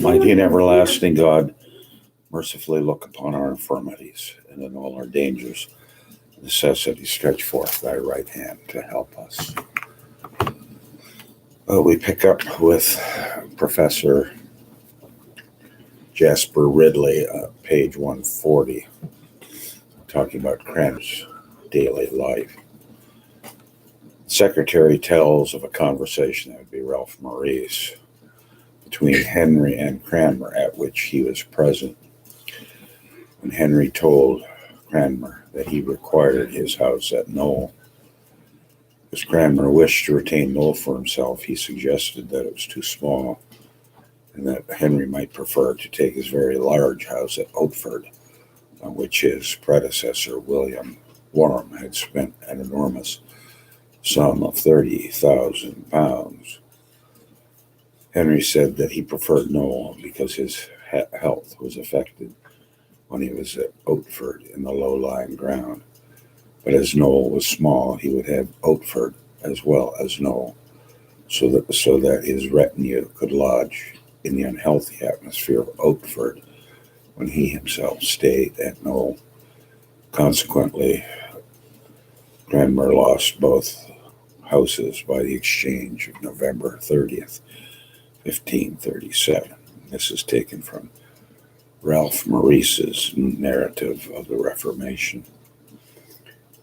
Almighty and everlasting God, mercifully look upon our infirmities, and in all our dangers, necessity, stretch forth thy right hand to help us. We pick up with Professor Jaspar Ridley, page 140, talking about Cranmer's daily life. The secretary tells of a conversation, that would be Ralph Morice, between Henry and Cranmer, at which he was present. When Henry told Cranmer that he required his house at Knoll, as Cranmer wished to retain Knoll for himself, he suggested that it was too small, and that Henry might prefer to take his very large house at Oatford, on which his predecessor, William Warham, had spent an enormous sum of £30,000. Henry said that he preferred Knoll because his health was affected when he was at Oatford in the low-lying ground. But as Knoll was small, he would have Oatford as well as Knoll, so that his retinue could lodge in the unhealthy atmosphere of Oatford when he himself stayed at Knoll. Consequently, Cranmer lost both houses by the exchange of November 30th, 1537. This is taken from Ralph Morice's narrative of the Reformation.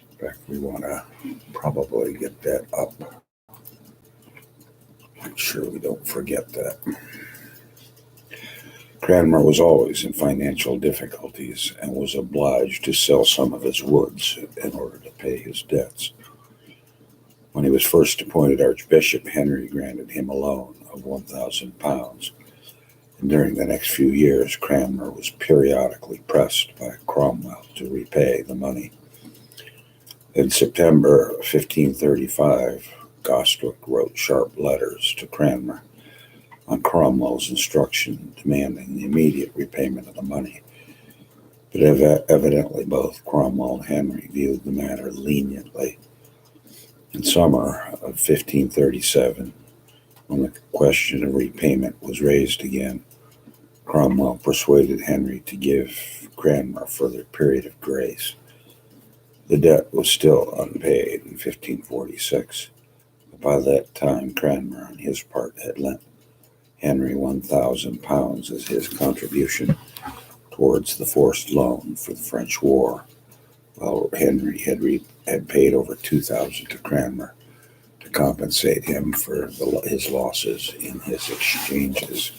In fact, we want to probably get that up. Make sure we don't forget that. Cranmer was always in financial difficulties and was obliged to sell some of his woods in order to pay his debts. When he was first appointed Archbishop, Henry granted him a loan of £1,000, and during the next few years, Cranmer was periodically pressed by Cromwell to repay the money. In September 1535, Gostwyck wrote sharp letters to Cranmer on Cromwell's instruction demanding the immediate repayment of the money. But evidently both Cromwell and Henry viewed the matter leniently. In summer of 1537, when the question of repayment was raised again, Cromwell persuaded Henry to give Cranmer a further period of grace. The debt was still unpaid in 1546, but by that time Cranmer, on his part, had lent Henry £1,000 as his contribution towards the forced loan for the French War, while Henry had paid over £2,000 to Cranmer to compensate him for his losses in his exchanges.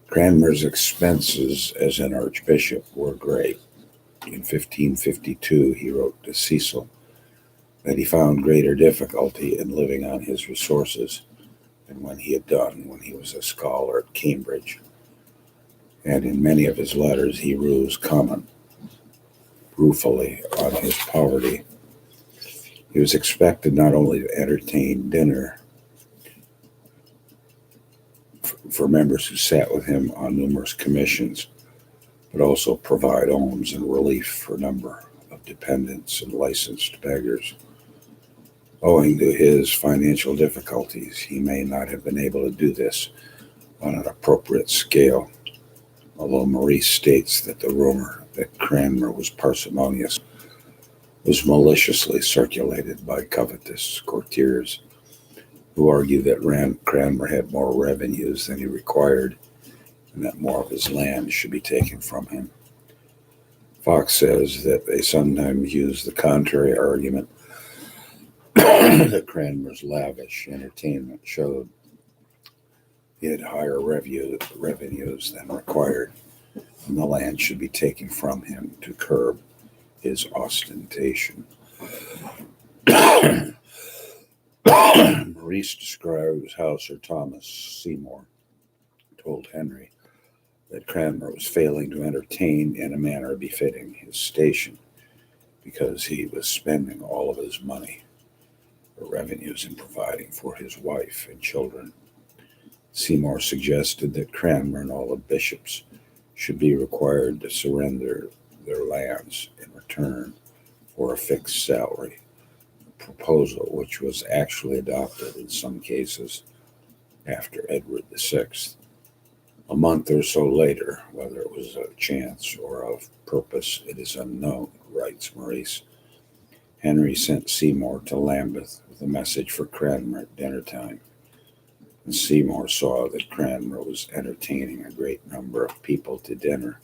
Cranmer's expenses as an archbishop were great. In 1552, he wrote to Cecil that he found greater difficulty in living on his resources than when he had done when he was a scholar at Cambridge. And in many of his letters, he comment ruefully on his poverty. He was expected not only to entertain dinner for members who sat with him on numerous commissions, but also provide alms and relief for a number of dependents and licensed beggars. Owing to his financial difficulties, he may not have been able to do this on an appropriate scale, although Morice states that the rumor that Cranmer was parsimonious was maliciously circulated by covetous courtiers who argued that Cranmer had more revenues than he required and that more of his land should be taken from him. Foxe says that they sometimes use the contrary argument that Cranmer's lavish entertainment showed he had higher revenues than required, and the land should be taken from him to curb his ostentation. Morice describes how Sir Thomas Seymour told Henry that Cranmer was failing to entertain in a manner befitting his station because he was spending all of his money or revenues in providing for his wife and children. Seymour suggested that Cranmer and all the bishops should be required to surrender their lands in return for a fixed salary, a proposal which was actually adopted in some cases after Edward VI. A month or so later, whether it was a chance or of purpose, it is unknown, writes Morice, Henry sent Seymour to Lambeth with a message for Cranmer at dinner time. And Seymour saw that Cranmer was entertaining a great number of people to dinner,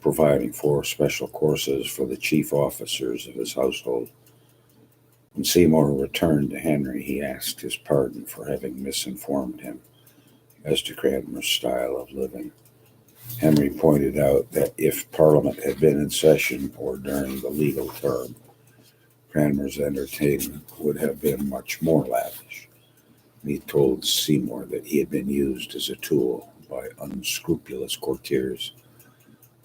providing 4 special courses for the chief officers of his household. When Seymour returned to Henry, he asked his pardon for having misinformed him as to Cranmer's style of living. Henry pointed out that if Parliament had been in session or during the legal term, Cranmer's entertainment would have been much more lavish. And he told Seymour that he had been used as a tool by unscrupulous courtiers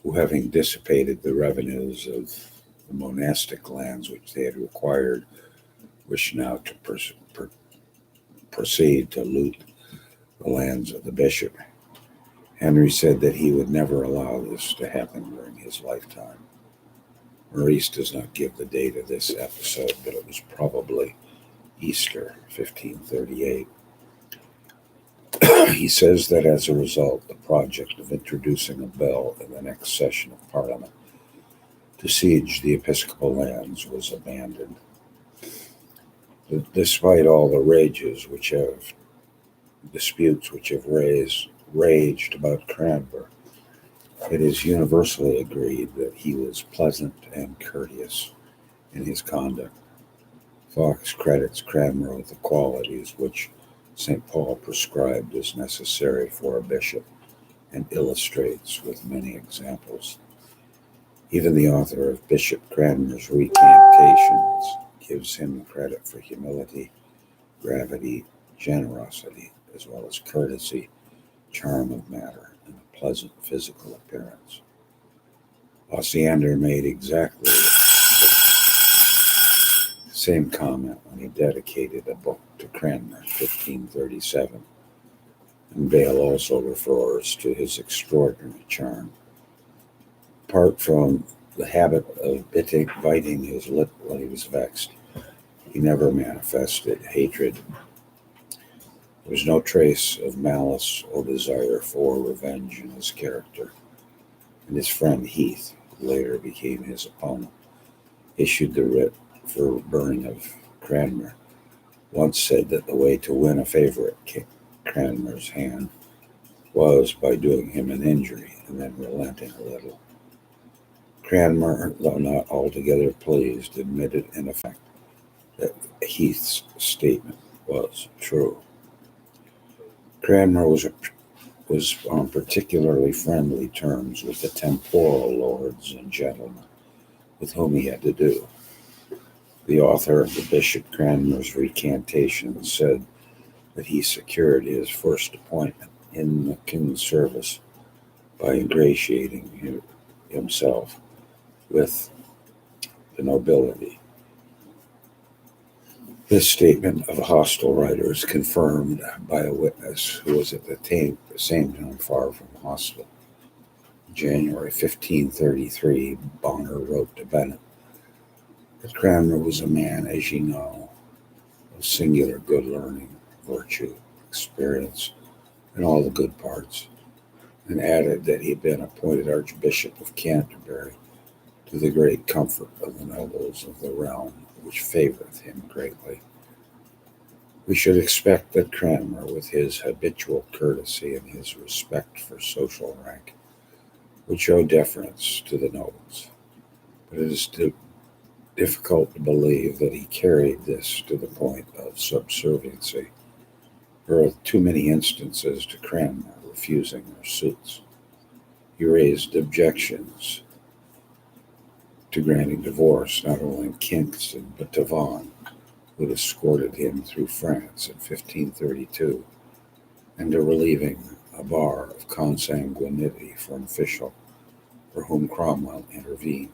who, having dissipated the revenues of the monastic lands which they had acquired, wished now to proceed to loot the lands of the bishop. Henry said that he would never allow this to happen during his lifetime. Morice does not give the date of this episode, but it was probably Easter, 1538. He says that as a result, the project of introducing a bill in the next session of Parliament to siege the episcopal lands was abandoned. Despite all the disputes which have raged about Cranmer, it is universally agreed that he was pleasant and courteous in his conduct. Foxe credits Cranmer with the qualities which St. Paul prescribed as necessary for a bishop and illustrates with many examples. Even the author of Bishop Cranmer's Recantations gives him credit for humility, gravity, generosity, as well as courtesy, charm of manner, and a pleasant physical appearance. Osiander made exactly the same comment when he dedicated a book to Cranmer, 1537, and Bale also refers to his extraordinary charm. Apart from the habit of biting his lip when he was vexed, he never manifested hatred. There was no trace of malice or desire for revenge in his character, and his friend Heath, who later became his opponent, issued the writ for burning of Cranmer, once said that the way to win a favorite Cranmer's hand was by doing him an injury and then relenting a little. Cranmer, though not altogether pleased, admitted in effect that Heath's statement was true. Cranmer was on particularly friendly terms with the temporal lords and gentlemen with whom he had to do. The author of the Bishop Cranmer's Recantation said that he secured his first appointment in the king's service by ingratiating himself with the nobility. This statement of a hostile writer is confirmed by a witness who was at the same time far from hostile. In January 1533, Bonner wrote to Bennet that Cranmer was a man, as ye know, of singular good learning, virtue, experience, and all the good parts, and added that he had been appointed Archbishop of Canterbury to the great comfort of the nobles of the realm, which favoreth him greatly. We should expect that Cranmer, with his habitual courtesy and his respect for social rank, would show deference to the nobles, but it is difficult to believe that he carried this to the point of subserviency. There are too many instances to Cranmer refusing their suits. He raised objections to granting divorce not only in Kingston but to Vaughan, who had escorted him through France in 1532, and to relieving a bar of consanguinity for an official for whom Cromwell intervened.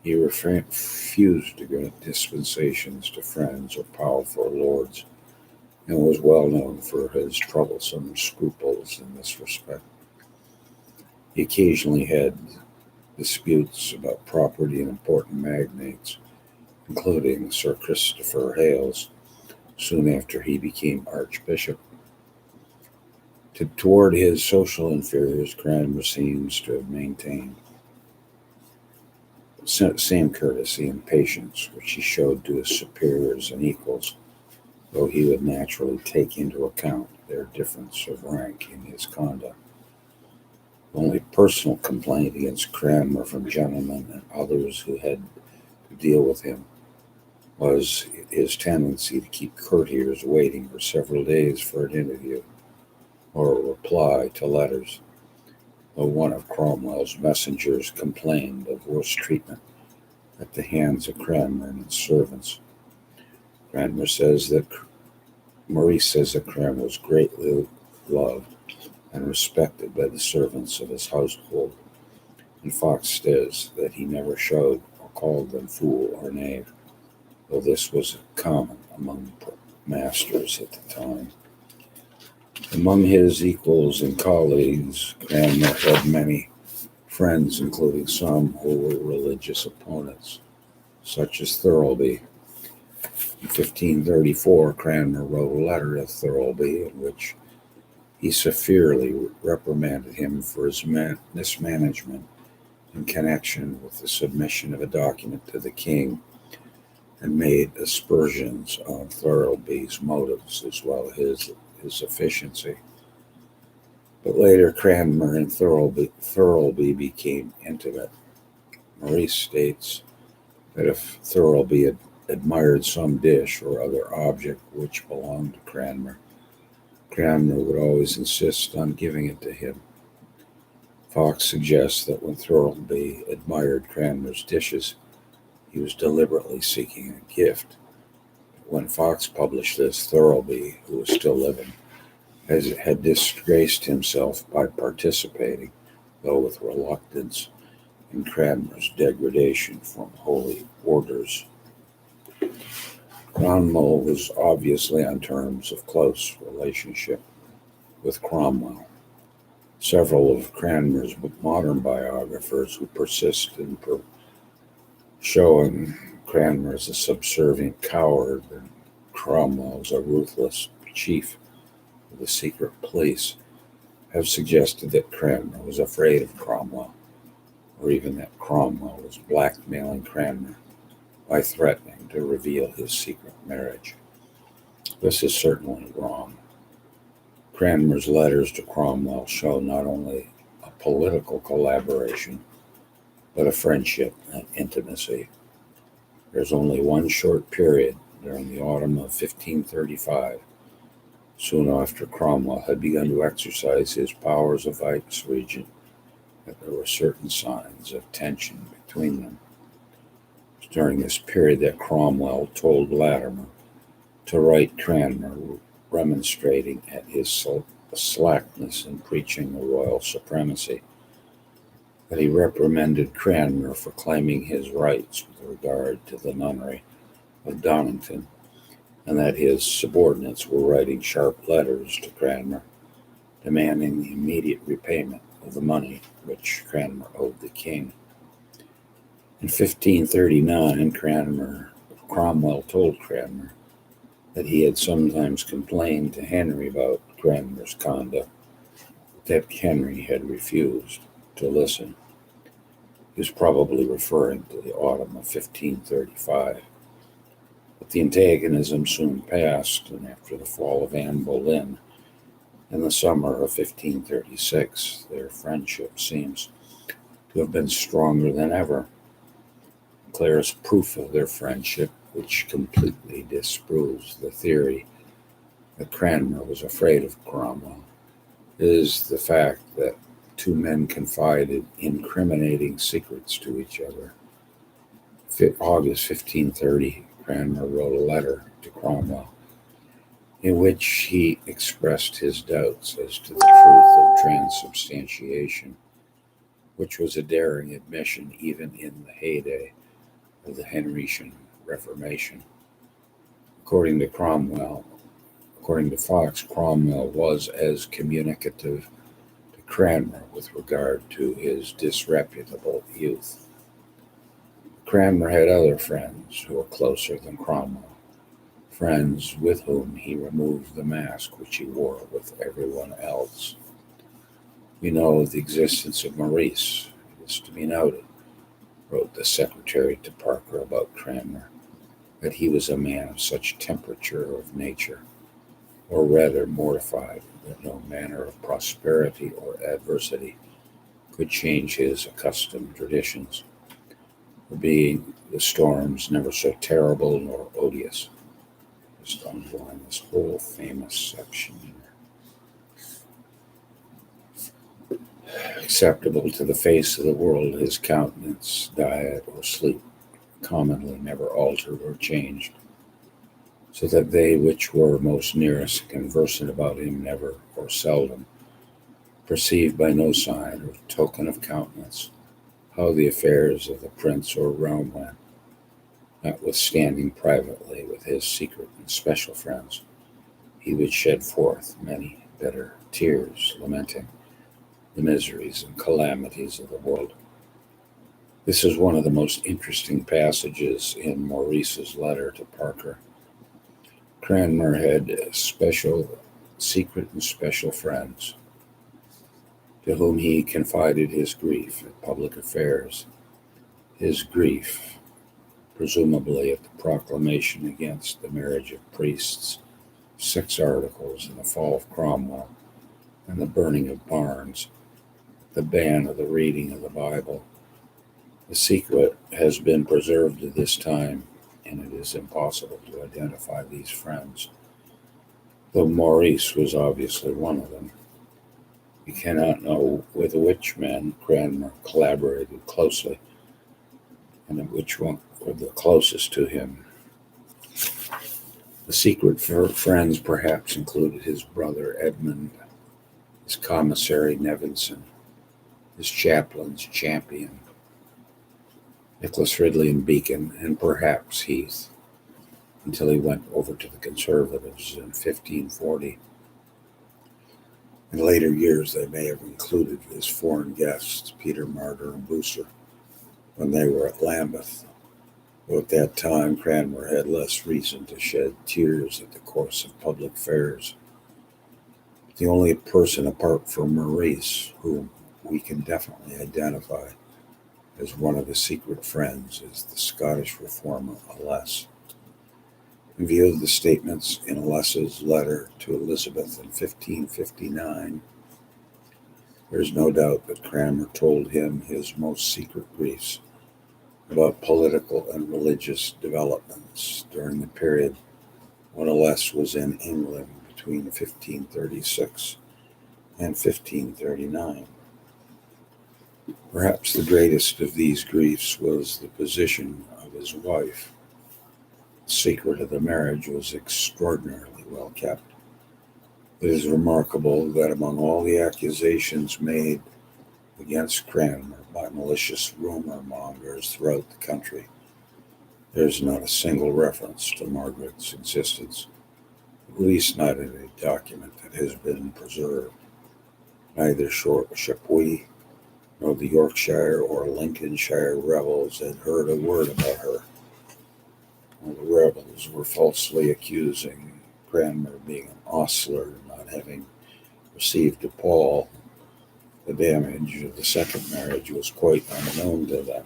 He refused to grant dispensations to friends or powerful lords, and was well known for his troublesome scruples in this respect. He occasionally had disputes about property and important magnates, including Sir Christopher Hales, soon after he became Archbishop. Toward his social inferiors, Cranmer seems to have maintained the same courtesy and patience which he showed to his superiors and equals, though he would naturally take into account their difference of rank in his conduct. The only personal complaint against Cranmer from gentlemen and others who had to deal with him was his tendency to keep courtiers waiting for several days for an interview or a reply to letters, though one of Cromwell's messengers complained of worse treatment at the hands of Cranmer and his servants. Morice says that Cranmer was greatly loved and respected by the servants of his household, and Foxe says that he never showed or called them fool or knave, though this was common among masters at the time. Among his equals and colleagues, Cranmer had many friends, including some who were religious opponents, such as Thirlby. In 1534, Cranmer wrote a letter to Thirlby in which he severely reprimanded him for his mismanagement in connection with the submission of a document to the king, and made aspersions on Thirlby's motives as well as his efficiency. But later, Cranmer and Thirlby became intimate. Morice states that if Thirlby had admired some dish or other object which belonged to Cranmer, Cranmer would always insist on giving it to him. Foxe suggests that when Thirlby admired Cranmer's dishes, he was deliberately seeking a gift. When Foxe published this, Thirlby, who was still living, had disgraced himself by participating, though with reluctance, in Cranmer's degradation from holy orders. Cromwell was obviously on terms of close relationship with Cromwell. Several of Cranmer's modern biographers who persist in showing Cranmer as a subservient coward and Cromwell as a ruthless chief of the secret police have suggested that Cranmer was afraid of Cromwell, or even that Cromwell was blackmailing Cranmer by threatening to reveal his secret marriage. This is certainly wrong. Cranmer's letters to Cromwell show not only a political collaboration, but a friendship and intimacy. There's only one short period during the autumn of 1535, soon after Cromwell had begun to exercise his powers of vice-regent, that there were certain signs of tension between them. It was during this period that Cromwell told Latimer to write Cranmer remonstrating at his slackness in preaching the royal supremacy, that he reprimanded Cranmer for claiming his rights with regard to the nunnery of Donington, and that his subordinates were writing sharp letters to Cranmer, demanding the immediate repayment of the money which Cranmer owed the king. In 1539, Cromwell told Cranmer that he had sometimes complained to Henry about Cranmer's conduct, but that Henry had refused to listen. He was probably referring to the autumn of 1535. But the antagonism soon passed, and after the fall of Anne Boleyn in the summer of 1536, their friendship seems to have been stronger than ever. The clearest proof of their friendship, which completely disproves the theory that Cranmer was afraid of Cromwell, is the fact that two men confided incriminating secrets to each other. August 1530, Cranmer wrote a letter to Cromwell in which he expressed his doubts as to the truth of transubstantiation, which was a daring admission even in the heyday of the Henrician Reformation. According to Foxe, Cromwell was as communicative to Cranmer with regard to his disreputable youth. Cranmer had other friends who were closer than Cromwell. friends with whom he removed the mask which he wore with everyone else. We know of the existence of Morice. It is to be noted, wrote the secretary to Parker about Cranmer, that he was a man of such temperature of nature, or rather mortified that no manner of prosperity or adversity could change his accustomed traditions, for being the storms never so terrible nor odious. Just underline this whole famous section here. Acceptable to the face of the world, his countenance, diet, or sleep commonly never altered or changed, so that they which were most nearest conversant about him never or seldom perceived by no sign or token of countenance how the affairs of the prince or realm went, notwithstanding privately with his secret and special friends he would shed forth many bitter tears, lamenting the miseries and calamities of the world. This is one of the most interesting passages in Maurice's letter to Parker. Cranmer had secret and special friends, to whom he confided his grief at public affairs. His grief, presumably at the proclamation against the marriage of priests, 6 articles, and the fall of Cromwell, and the burning of barns, the ban of the reading of the Bible. The secret has been preserved to this time, and it is impossible to identify these friends, though Morice was obviously one of them. We cannot know with which men Cranmer collaborated closely, and which one were the closest to him. The secret friends perhaps included his brother Edmund, his commissary Nevinson, his chaplains Champion, Nicholas Ridley and Beacon, and perhaps Heath, until he went over to the Conservatives in 1540. In later years, they may have included his foreign guests, Peter Martyr and Booster, when they were at Lambeth. Though at that time, Cranmer had less reason to shed tears at the course of public fairs. The only person apart from Morice whom we can definitely identify as one of his secret friends is the Scottish reformer Alas. In view of the statements in Alas's letter to Elizabeth in 1559, there is no doubt that Cranmer told him his most secret griefs about political and religious developments during the period when Alas was in England between 1536 and 1539. Perhaps the greatest of these griefs was the position of his wife. The secret of the marriage was extraordinarily well kept. It is remarkable that among all the accusations made against Cranmer by malicious rumor mongers throughout the country, there is not a single reference to Margaret's existence, at least not in a document that has been preserved. Neither Chapuis nor the Yorkshire or Lincolnshire rebels had heard a word about her. The rebels were falsely accusing Cranmer of being an ostler, not having received to Paul. The damage of the second marriage was quite unknown to them.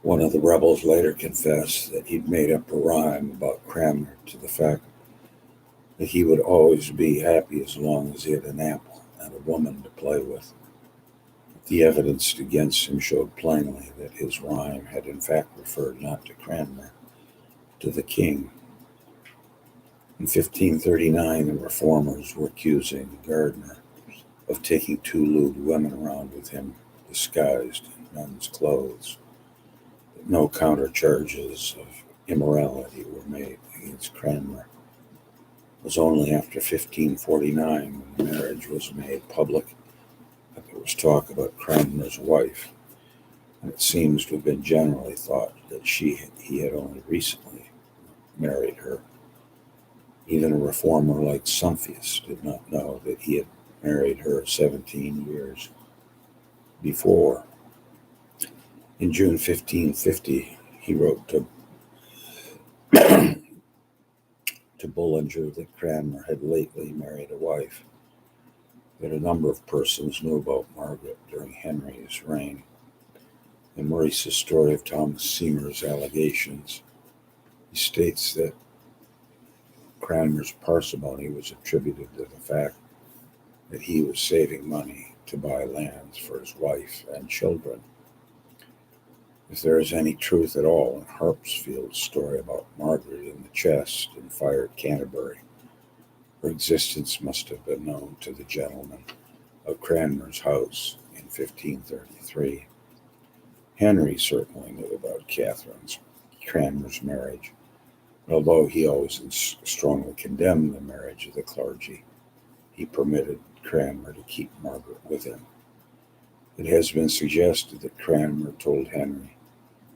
One of the rebels later confessed that he'd made up a rhyme about Cranmer to the fact that he would always be happy as long as he had an apple and a woman to play with. The evidence against him showed plainly that his rhyme had in fact referred not to Cranmer, to the king. In 1539, the reformers were accusing Gardiner of taking 2 lewd women around with him, disguised in men's clothes. But no counter-charges of immorality were made against Cranmer. It was only after 1549, when the marriage was made public, that there was talk about Cranmer's wife, and it seems to have been generally thought that he had only recently married her. Even a reformer like Somewhiles did not know that he had married her 17 years before. In June 1550, he wrote to Bullinger that Cranmer had lately married a wife, that a number of persons knew about Margaret during Henry's reign. In Morice's story of Thomas Seymour's allegations, he states that Cranmer's parsimony was attributed to the fact that he was saving money to buy lands for his wife and children. If there is any truth at all in Harpsfield's story about Margaret in the chest and fire at Canterbury, her existence must have been known to the gentleman of Cranmer's house in 1533. Henry certainly knew about Cranmer's marriage, although he always strongly condemned the marriage of the clergy. He permitted Cranmer to keep Margaret with him. It has been suggested that Cranmer told Henry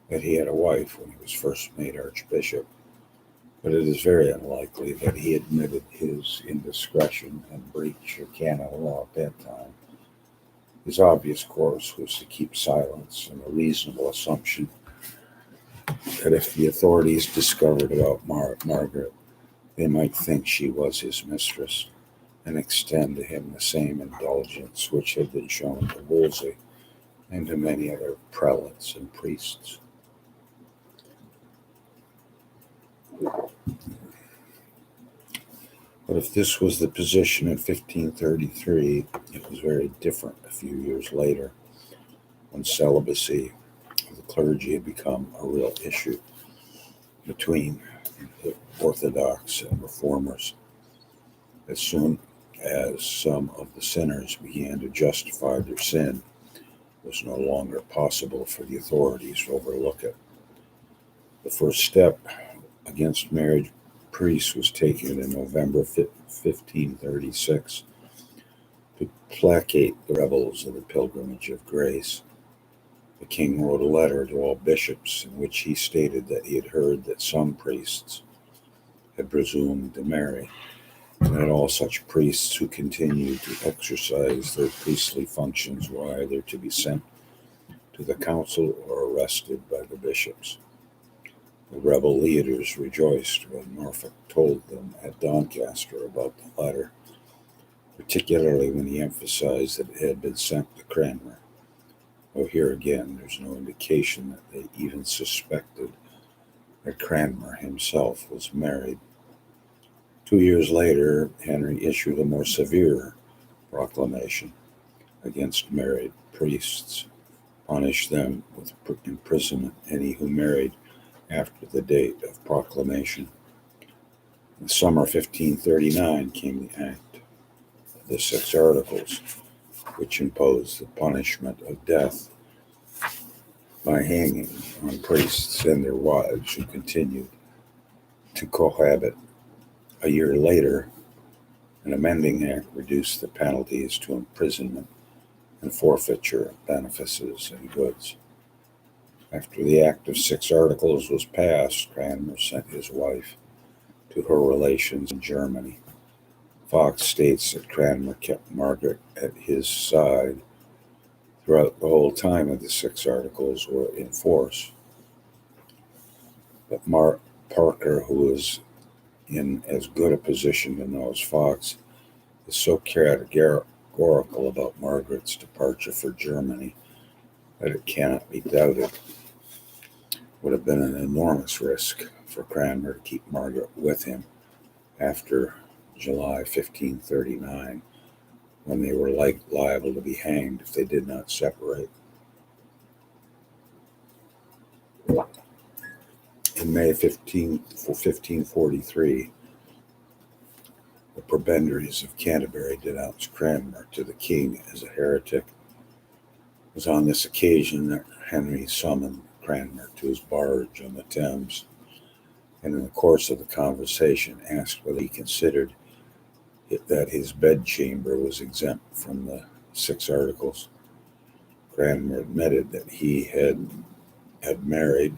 that he had a wife when he was first made Archbishop, but it is very unlikely that he admitted his indiscretion and breach of canon law at that time. His obvious course was to keep silence, and a reasonable assumption that if the authorities discovered about Margaret, they might think she was his mistress and extend to him the same indulgence which had been shown to Wolsey and to many other prelates and priests. But if this was the position in 1533, it was very different a few years later, when celibacy of the clergy had become a real issue between the Orthodox and Reformers. As soon as some of the sinners began to justify their sin, it was no longer possible for the authorities to overlook it. The first step against married priests was taken in November 1536 to placate the rebels of the Pilgrimage of Grace. The king wrote a letter to all bishops in which he stated that he had heard that some priests had presumed to marry, and that all such priests who continued to exercise their priestly functions were either to be sent to the council or arrested by the bishops. The rebel leaders rejoiced when Norfolk told them at Doncaster about the letter, particularly when he emphasized that it had been sent to Cranmer. Though here again, there's no indication that they even suspected that Cranmer himself was married. 2 years later, Henry issued a more severe proclamation against married priests, punished them with imprisonment any who married after the date of proclamation. In the summer of 1539 came the Act of the Six Articles, which imposed the punishment of death by hanging on priests and their wives who continued to cohabit. A year later, an amending act reduced the penalties to imprisonment and forfeiture of benefices and goods. After the Act of Six Articles was passed, Cranmer sent his wife to her relations in Germany. Foxe states that Cranmer kept Margaret at his side throughout the whole time of the Six Articles were in force. But Parker, who was in as good a position to know as Foxe, is so categorical about Margaret's departure for Germany that it cannot be doubted would have been an enormous risk for Cranmer to keep Margaret with him after July 1539, when they were liable to be hanged if they did not separate. In May 1543, the prebendaries of Canterbury denounced Cranmer to the king as a heretic. It was on this occasion that Henry summoned Cranmer to his barge on the Thames, and in the course of the conversation asked whether he considered that his bedchamber was exempt from the Six Articles. Cranmer admitted that he had married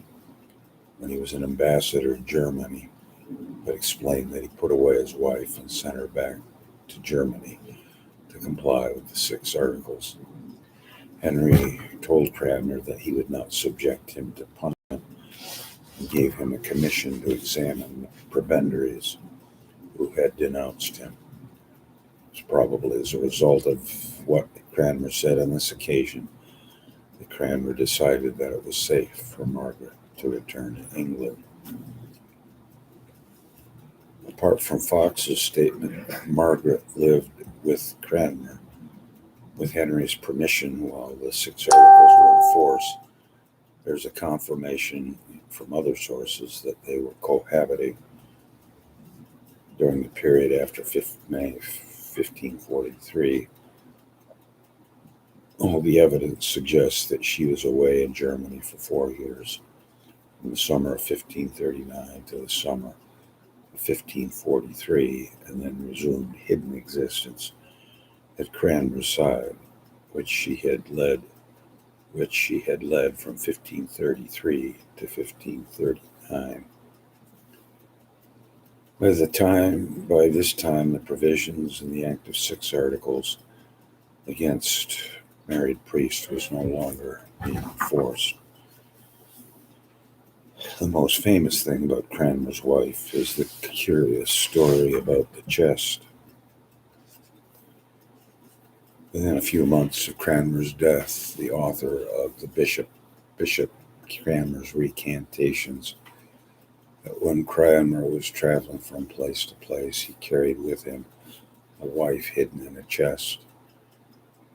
when he was an ambassador in Germany, but explained that he put away his wife and sent her back to Germany to comply with the Six Articles. Henry told Cranmer that he would not subject him to punishment and gave him a commission to examine the prebendaries who had denounced him. It was probably as a result of what Cranmer said on this occasion that Cranmer decided that it was safe for Margaret to return to England. Apart from Foxe's statement, Margaret lived with Cranmer with Henry's permission while the 6 articles were in force. There's a confirmation from other sources that they were cohabiting during the period after May 1543. All the evidence suggests that she was away in Germany for 4 years, from the summer of 1539 to the summer of 1543, and then resumed hidden existence at Cranmer's side, which she had led from 1533 to 1539. By this time, the provisions in the Act of 6 Articles against married priests was no longer being enforced. The most famous thing about Cranmer's wife is the curious story about the chest. Within a few months of Cranmer's death, the author of the Bishop Cranmer's recantations, that when Cranmer was traveling from place to place, he carried with him a wife hidden in a chest.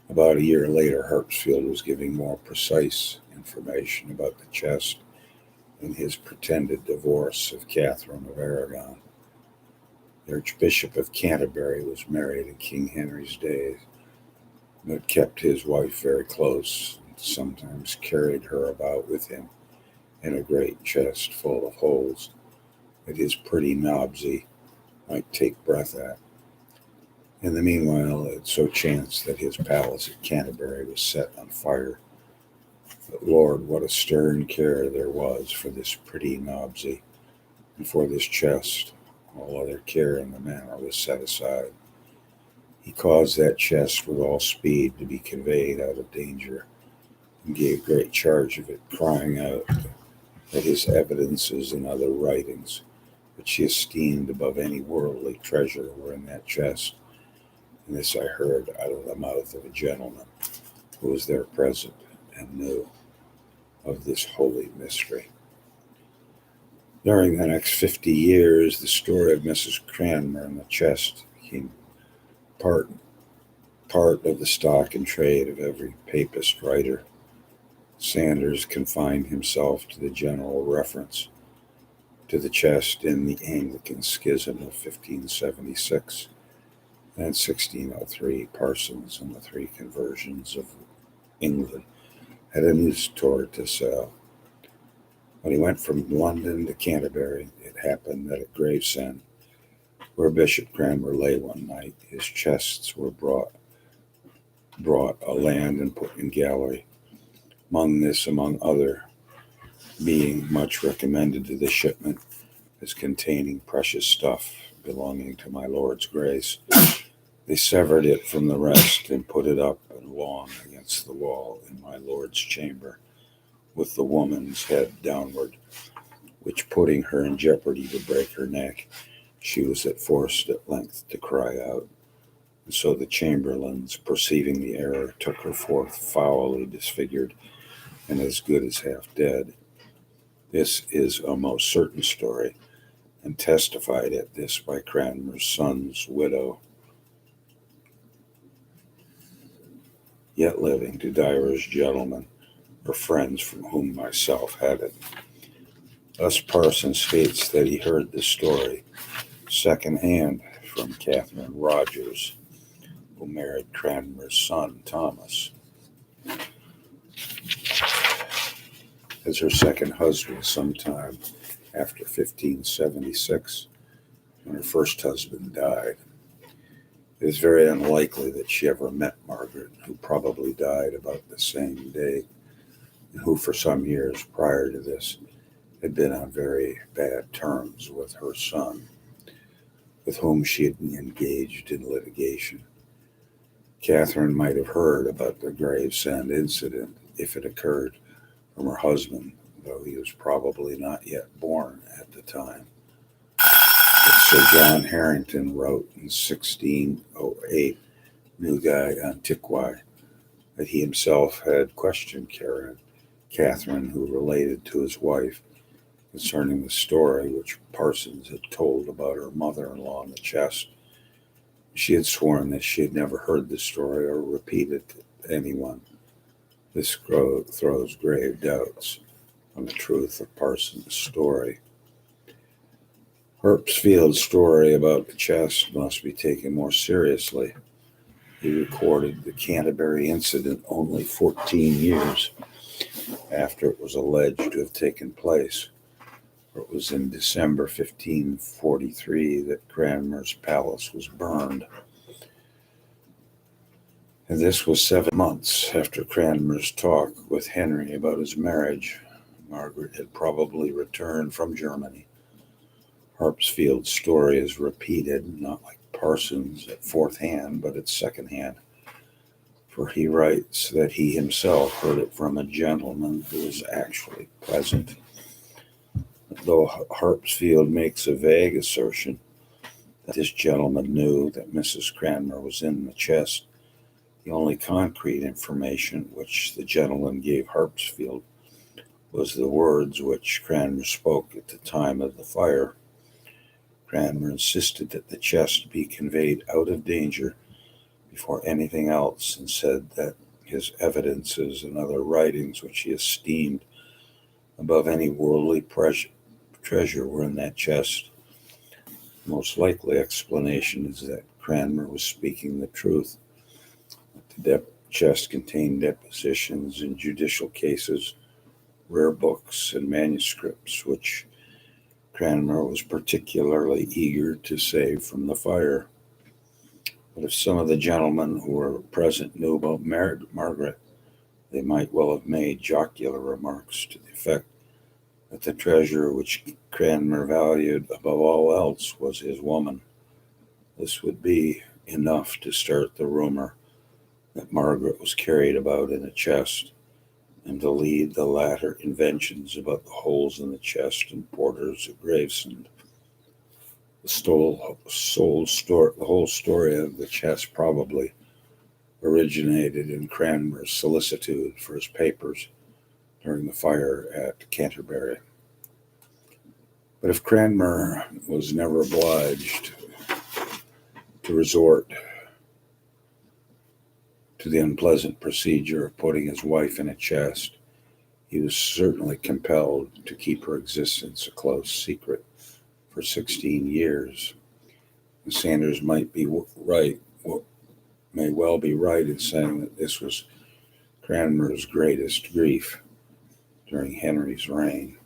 About a year later, Harpsfield was giving more precise information about the chest in his pretended divorce of Catherine of Aragon. The Archbishop of Canterbury was married in King Henry's days, but kept his wife very close and sometimes carried her about with him in a great chest full of holes that his pretty Nobsy might take breath at. In the meanwhile, it so chanced that his palace at Canterbury was set on fire. But Lord, what a stern care there was for this pretty Nobsy, and for this chest. All other care in the manor was set aside. He caused that chest with all speed to be conveyed out of danger, and gave great charge of it, crying out that his evidences and other writings, which he esteemed above any worldly treasure, were in that chest. And this I heard out of the mouth of a gentleman who was there present and knew of this holy mystery. During the next 50 years, the story of Mrs. Cranmer and the chest became part of the stock and trade of every papist writer. Sanders confined himself to the general reference to the chest in the Anglican schism of 1576 and 1603. Parsons and the 3 conversions of England had a new story to sell. When he went from London to Canterbury, it happened that at Gravesend, where Bishop Cranmer lay one night, his chests were brought a land and put in gallery. Among other, being much recommended to the shipment as containing precious stuff belonging to my Lord's grace, they severed it from the rest and put it up and along against the wall in my Lord's chamber, with the woman's head downward, which putting her in jeopardy to break her neck, she was forced at length to cry out. And so the chamberlains, perceiving the error, took her forth foully disfigured and as good as half dead. This is a most certain story, and testified at this by Cranmer's son's widow, yet living, to divers gentlemen or friends from whom myself had it. Thus Parsons states that he heard this story second hand from Catherine Rogers, who married Cranmer's son Thomas as her second husband sometime after 1576, when her first husband died. It is very unlikely that she ever met Margaret, who probably died about the same day, and who for some years prior to this had been on very bad terms with her son, with whom she had been engaged in litigation. Catherine might have heard about the Gravesend incident if it occurred from her husband, though he was probably not yet born at the time. But Sir John Harrington wrote in 1608, Nugae Antiquae, that he himself had questioned Catherine, who related to his wife, concerning the story which Parsons had told about her mother-in-law in the chest. She had sworn that she had never heard the story or repeated it to anyone. This throws grave doubts on the truth of Parsons' story. Harpsfield's story about the chest must be taken more seriously. He recorded the Canterbury incident only 14 years after it was alleged to have taken place. It was in December 1543 that Cranmer's palace was burned. And this was 7 months after Cranmer's talk with Henry about his marriage. Margaret had probably returned from Germany. Harpsfield's story is repeated, not like Parsons at fourth hand, but at second hand. For he writes that he himself heard it from a gentleman who was actually present. Though Harpsfield makes a vague assertion that this gentleman knew that Mrs. Cranmer was in the chest, the only concrete information which the gentleman gave Harpsfield was the words which Cranmer spoke at the time of the fire. Cranmer insisted that the chest be conveyed out of danger before anything else, and said that his evidences and other writings which he esteemed above any worldly treasure were in that chest. The most likely explanation is that Cranmer was speaking the truth. The chest contained depositions in judicial cases, rare books, and manuscripts, which Cranmer was particularly eager to save from the fire. But if some of the gentlemen who were present knew about Margaret, they might well have made jocular remarks to the effect that the treasure which Cranmer valued above all else was his woman. This would be enough to start the rumor that Margaret was carried about in a chest, and to lead the latter inventions about the holes in the chest and porters at Gravesend. The whole story of the chest probably originated in Cranmer's solicitude for his papers during the fire at Canterbury. But if Cranmer was never obliged to resort to the unpleasant procedure of putting his wife in a chest, he was certainly compelled to keep her existence a close secret for 16 years. And Sanders may well be right in saying that this was Cranmer's greatest grief during Henry's reign.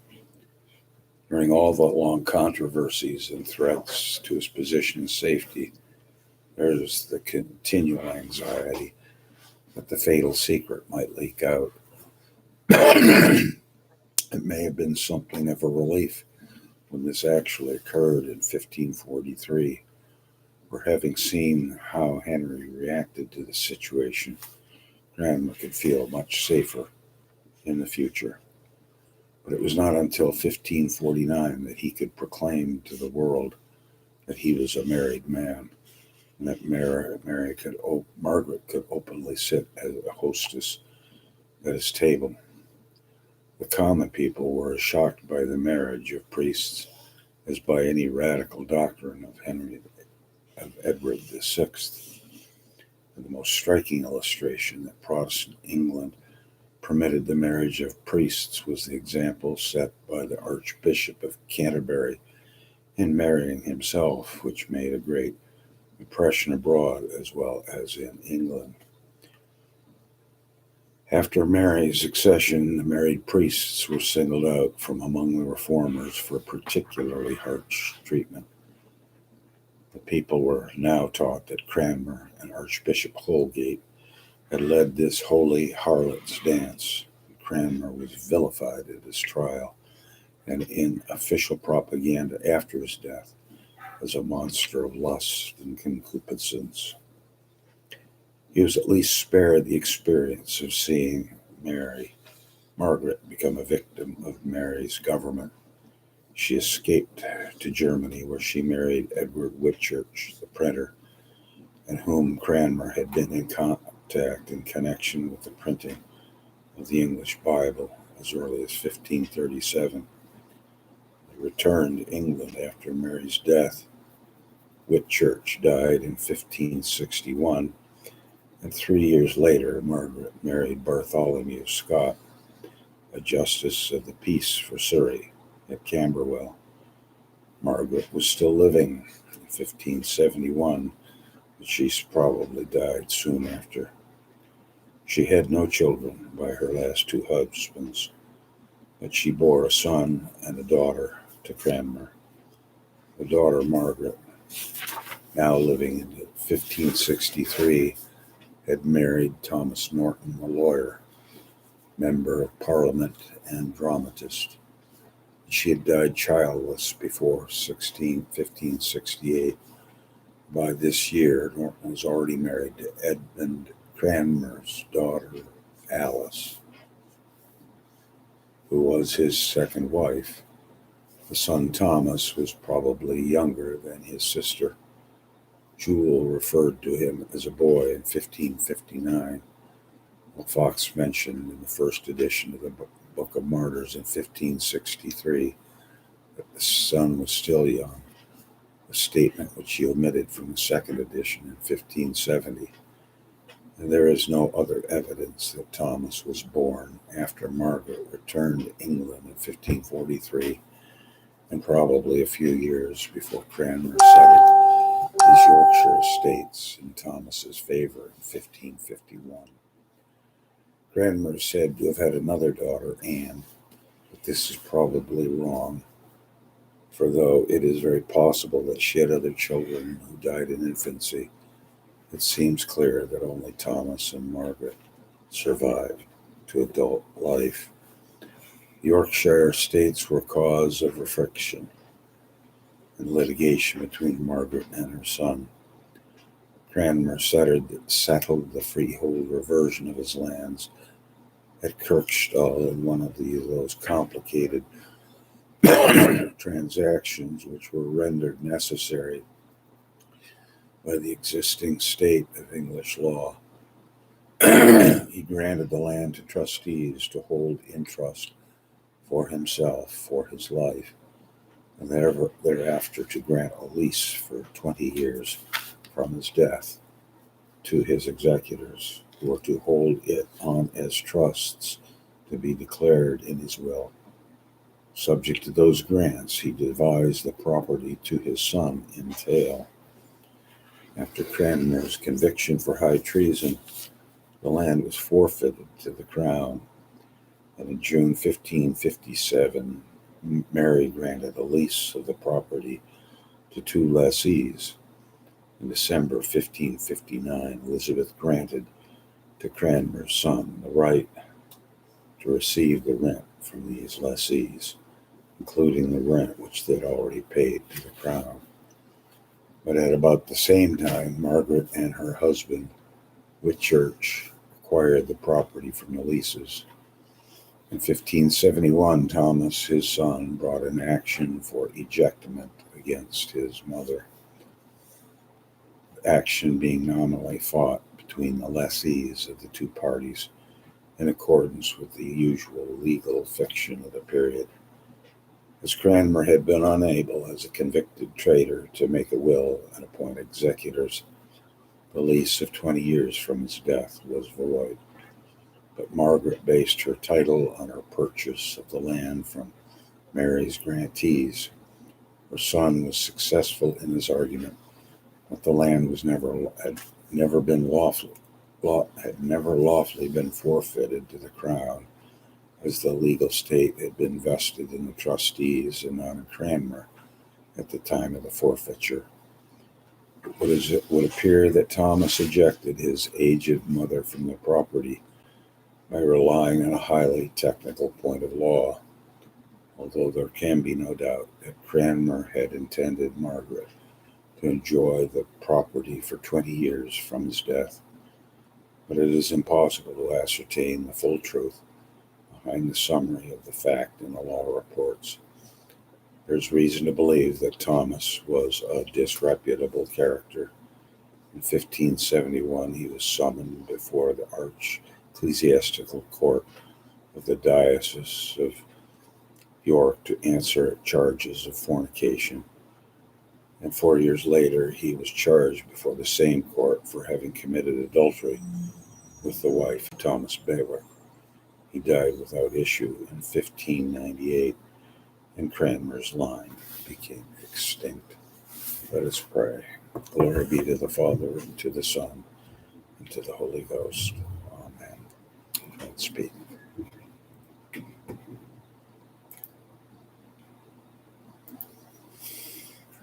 During all the long controversies and threats to his position and safety, there is the continual anxiety that the fatal secret might leak out. It may have been something of a relief when this actually occurred in 1543, for having seen how Henry reacted to the situation, Cranmer could feel much safer in the future. But it was not until 1549 that he could proclaim to the world that he was a married man, and that Margaret could openly sit as a hostess at his table. The common people were as shocked by the marriage of priests as by any radical doctrine of Edward VI. And the most striking illustration that Protestant England permitted the marriage of priests was the example set by the Archbishop of Canterbury in marrying himself, which made a great impression abroad as well as in England. After Mary's accession, the married priests were singled out from among the reformers for particularly harsh treatment. The people were now taught that Cranmer and Archbishop Holgate had led this holy harlot's dance. Cranmer was vilified at his trial and in official propaganda after his death as a monster of lust and concupiscence. He was at least spared the experience of seeing Margaret become a victim of Mary's government. She escaped to Germany, where she married Edward Whitchurch, the printer, and whom Cranmer had been in contact in connection with the printing of the English Bible as early as 1537. He returned to England after Mary's death. Whitchurch died in 1561, and 3 years later, Margaret married Bartholomew Scott, a justice of the peace for Surrey at Camberwell. Margaret was still living in 1571, but she probably died soon after. She had no children by her last two husbands, but she bore a son and a daughter to Cranmer. The daughter, Margaret, now living in 1563, had married Thomas Norton, a lawyer, member of Parliament and dramatist. She had died childless before 1568. By this year, Norton was already married to Edmund Cranmer's daughter, Alice, who was his second wife. The son Thomas was probably younger than his sister. Jewel referred to him as a boy in 1559, while Foxe mentioned in the first edition of the Book of Martyrs in 1563 that the son was still young, a statement which he omitted from the second edition in 1570. And there is no other evidence that Thomas was born after Margaret returned to England in 1543, and probably a few years before Cranmer settled his Yorkshire estates in Thomas's favor in 1551. Cranmer is said to have had another daughter, Anne, but this is probably wrong, for though it is very possible that she had other children who died in infancy, it seems clear that only Thomas and Margaret survived to adult life. Yorkshire estates were cause of friction and litigation between Margaret and her son. Cranmer settled the freeholder version of his lands at Kirkstall in one of those complicated transactions which were rendered necessary by the existing state of English law. He granted the land to trustees to hold in trust for himself for his life, and thereafter to grant a lease for 20 years from his death to his executors, who were to hold it on as trusts to be declared in his will. Subject to those grants, he devised the property to his son in tail. After Cranmer's conviction for high treason, the land was forfeited to the crown, and in June 1557, Mary granted a lease of the property to two lessees. In December 1559, Elizabeth granted to Cranmer's son the right to receive the rent from these lessees, including the rent which they had already paid to the crown. But at about the same time, Margaret and her husband, Whitchurch, acquired the property from the leases. In 1571, Thomas, his son, brought an action for ejectment against his mother. The action being nominally fought between the lessees of the two parties in accordance with the usual legal fiction of the period. As Cranmer had been unable, as a convicted traitor, to make a will and appoint executors, the lease of 20 years from his death was void. But Margaret based her title on her purchase of the land from Mary's grantees. Her son was successful in his argument that the land had never lawfully been forfeited to the crown, as the legal state had been vested in the trustees and not in Cranmer at the time of the forfeiture. It would appear that Thomas ejected his aged mother from the property by relying on a highly technical point of law, although there can be no doubt that Cranmer had intended Margaret to enjoy the property for 20 years from his death. but it is impossible to ascertain the full truth behind the summary of the fact in the law reports. There's reason to believe that Thomas was a disreputable character. In 1571, he was summoned before the Ecclesiastical Court of the Diocese of York to answer charges of fornication. And 4 years later, he was charged before the same court for having committed adultery with the wife of Thomas Becket. He died without issue in 1598, and Cranmer's line became extinct. Let us pray. Glory be to the Father, and to the Son, and to the Holy Ghost. Amen. And speak.